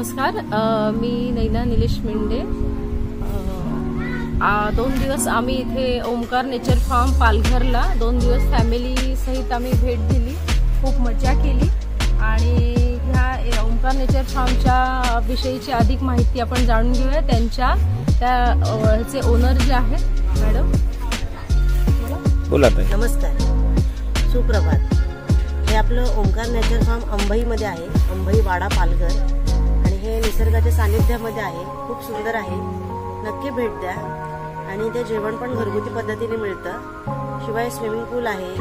नमस्कार, मी नैना निलेश मेंढे। 2 दिवस आम्ही इथे ओमकार नेचर फार्म पालघरला 2 दिवस फॅमिली सहित आम्ही भेट दिली, खूप मजा केली आणि ह्या ओमकार नेचर फार्मच्या विषयीची अधिक माहिती आपण जाणून घेऊया। त्याचे ओनर जे आहेत मॅडम, बोला ताई। नमस्कार, सुप्रभात। हे आपलं ओमकार नेचर फार्म अंबईमध्ये आहे, अंबई वाडा पालघर, आणि हे निसर्गाच्या सानिध्यामध्ये आहे। खूप सुंदर आहे, नक्की भेट द्या। आणि ते जेवण पण घरगुती पद्धतीने मिळतं, शिवाय स्विमिंग पूल आहे,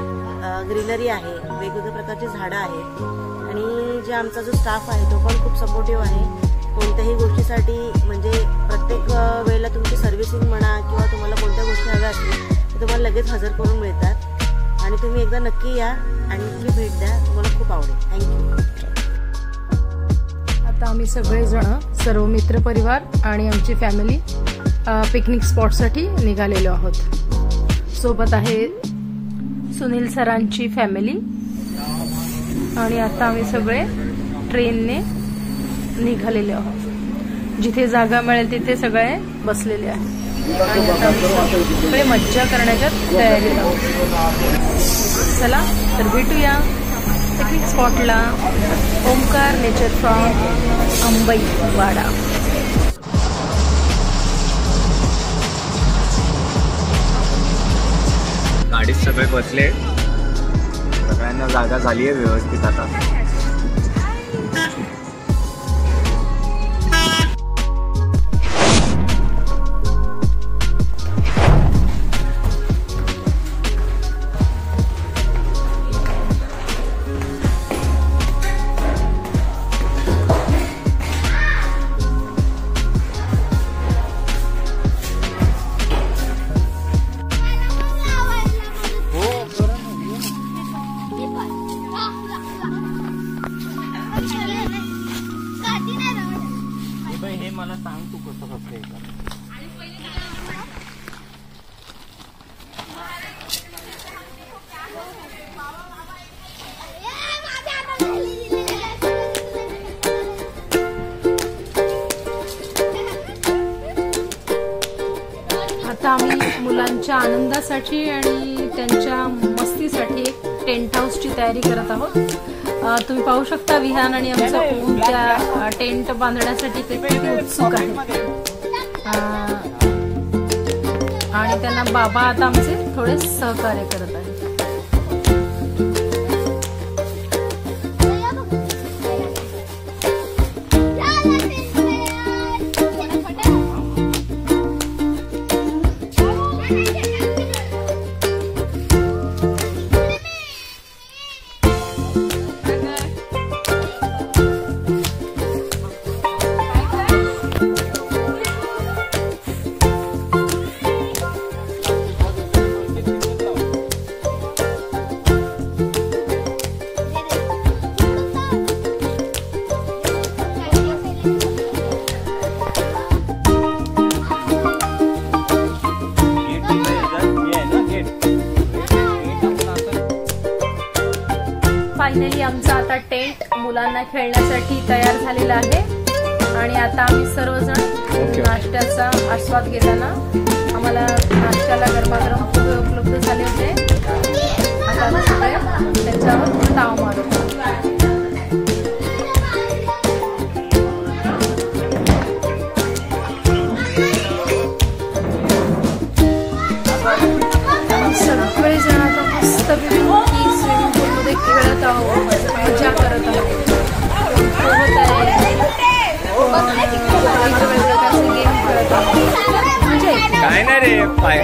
ग्रीनरी आहे, वेगवेगळ्या प्रकारची झाडं आहेत आणि जे आमचा जो स्टाफ आहे तो पण खूप सपोर्टिव्ह आहे। कोणत्याही गोष्टीसाठी म्हणजे प्रत्येक वेळेला तुमची सर्व्हिसिंग म्हणा किंवा तुम्हाला कोणत्या गोष्टी हव्या असतील ते तुम्हाला लगेच हजर करून मिळतात। आणि तुम्ही एकदा नक्की या आणि नक्की भेट द्या, तुम्हाला खूप आवडेल। थँक्यू। आता आम्ही सगळेजण, सर्व मित्रपरिवार आणि आमची फॅमिली पिकनिक स्पॉटसाठी निघालेलो आहोत। सोबत आहे सुनील सरांची फॅमिली आणि आता आम्ही सगळे ट्रेनने निघालेले आहोत। जिथे जागा मिळेल तिथे सगळे बसलेले आहेत आणि आता आम्ही सगळे मज्जा करण्याच्या तयारीत आहोत। चला तर भेटूया पिकनिक स्पॉटला, ओमकार नेचर फार्म अंबई वाडा। गाडीत सगळे बसले, सगळ्यांना जागा झाली आहे व्यवस्थित आता। हे मला सांग तू कसं करते। आता आम्ही मुलांच्या आनंदासाठी आणि त्यांच्या मस्तीसाठी एक टेंट हाऊसची तयारी करत आहोत। तुम्ही पाहू शकता विहान आणि आमचा ओम त्या टेंट बांधण्यासाठी किती उत्सुक आहे आणि त्यांना बाबा आता आमचे थोडे सहकार्य करत आहेत। फायनली आमचा आता टेंट मुलांना खेळण्यासाठी तयार झालेला आहे आणि आता आम्ही सर्वजण नाश्त्याचा आस्वाद घेताना, आम्हाला नाश्त्याला गरमागरम पोहे उपलब्ध झाले होते। आता आम्ही सगळे त्याच्यावर ताव मारतो। सगळेजण आता मस्त स्विमिंग पूलमध्ये खेळत आहोत, मजा करत आहोत, पोहत आहे, वेगवेगळे गेम खेळत आहोत, मजा येते। काय नाही रे पाय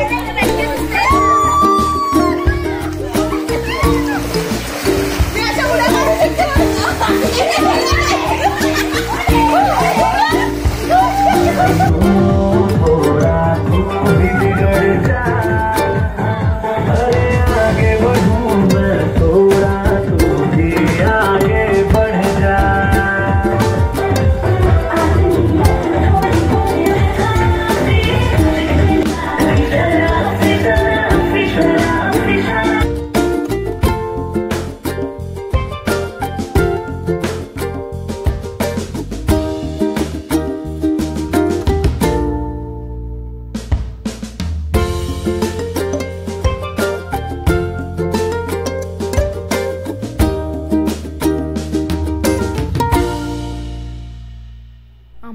Yeah.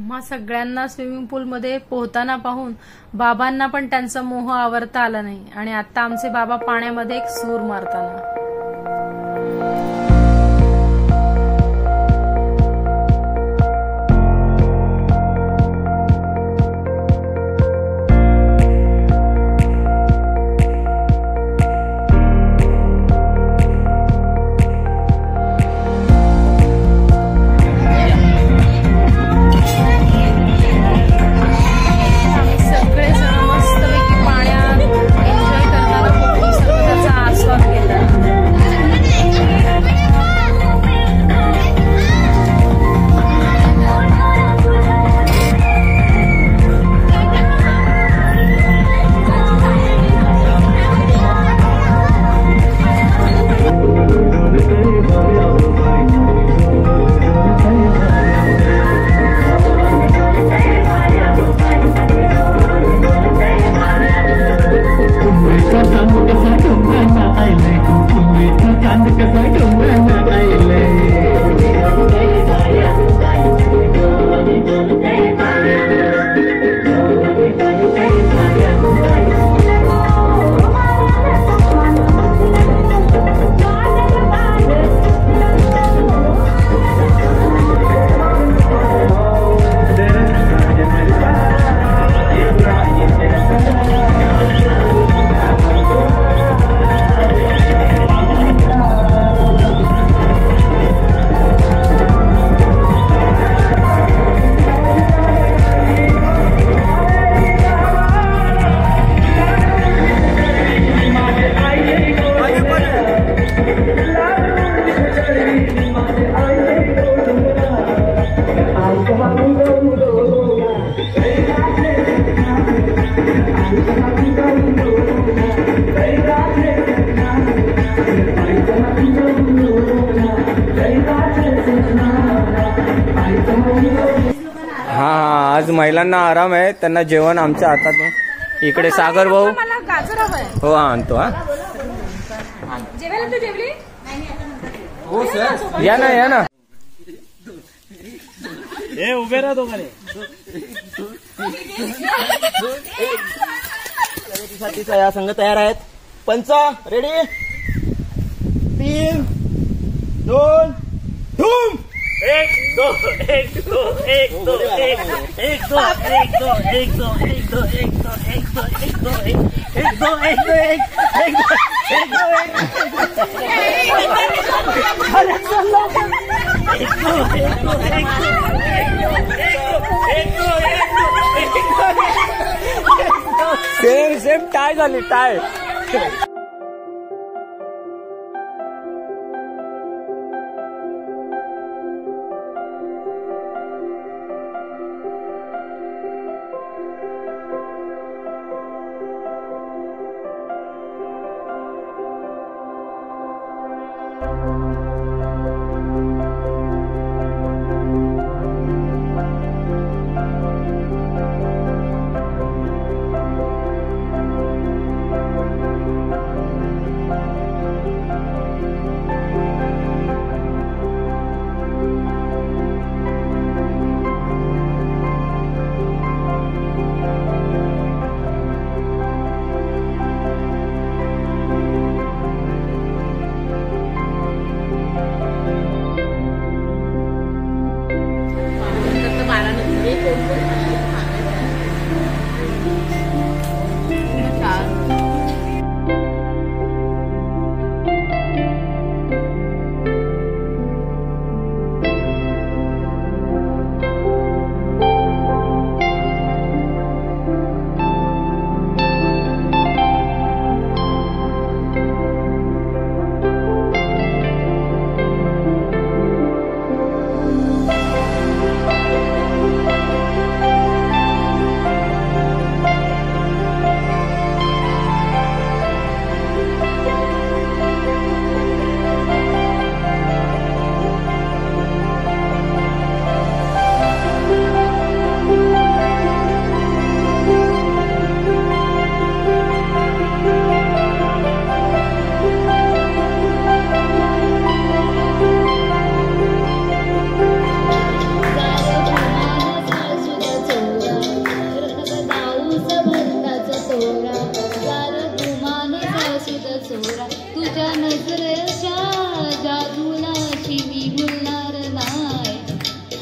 आम्हा सगळ्यांना स्विमिंग पूलमध्ये पोहताना पाहून बाबांना पण त्यांचा मोह आवरता आला नाही आणि आता आमचे बाबा पाण्यामध्ये एक सूर मारताना. आज महिलांना आराम आहे, त्यांना जेवण आमच्या हातातून. इकडे सागर भाऊ हो आणतो. हा हो सर, या ना या ना. हे उभे राहा दोघांनी. या संघ तयार आहेत. पंचा रेडी. 3 2 धूम. 1 2 1 2 1 2 1 1 2 1 2 1 2 1 2 1 2 1 2 1 2 1 2 1 2 1 सेम टाय झाली टाय.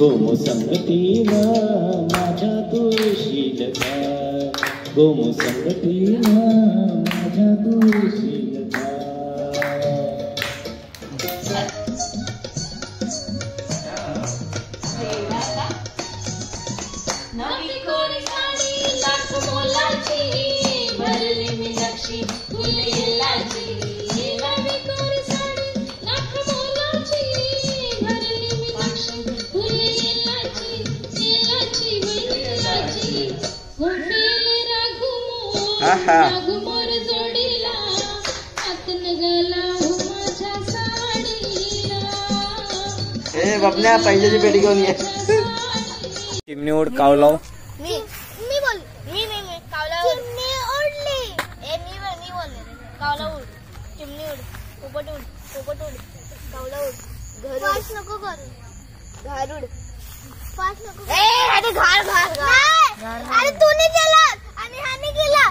गोमू संगतीला माझ्या तुळशील का, गोमू संगतीला माझ्या तुळशील का. नवी कोरी साडी लाख मोलाची भरली मीनाक्षी फुल येलाची. नवी कोरी साडी लाख मोलाची भरली मीनाक्षी फुल येलाची. येलाची येलाची होठेले राघुमोर जोडीला आतन गला माझ्या साडीला. ए बापण्या पैशाची पेटी घेऊन ये. चिमणी उड कावलाव. मी बोल मी कावला चिमणी उडली. मी बोलले कावला उड, चिमणी उड, पोपट उड, कावला उड, घर पास नको करू, घर उड, पास नको. अरे घर अरे तूने केला आणि ह्याने केला.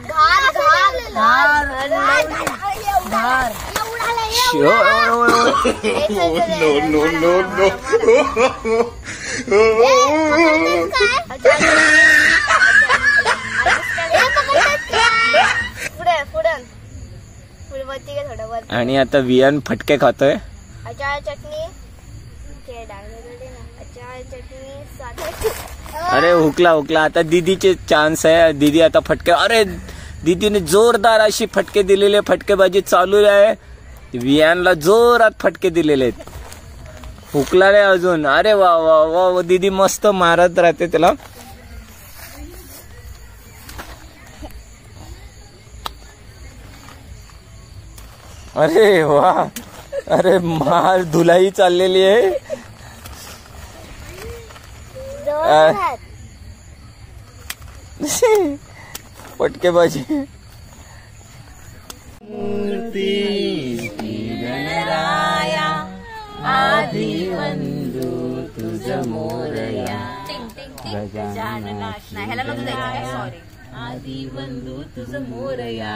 आणि आता वियान फटके खातोय. अचार चटणी, अरे हुकला आता दीदीचे चान्स आहे. दीदी आता फटके. अरे दीदीने जोरदार अशी फटके दिलेले, फटकेबाजी चालू आहे. वियानला जोरात फटके दिलेले आहेत. हुकला रे अजून. अरे वा वा वा, दीदी मस्त मारत राहते त्याला. अरे वा, अरे मार धुलाई चाललेली आहे. फटकेबाजी. गणराया आधी वंदू तुझ मोरया. ह्याला नव्हतं जायचं काय, सॉरी. आधी वंदू तुझ मोरया.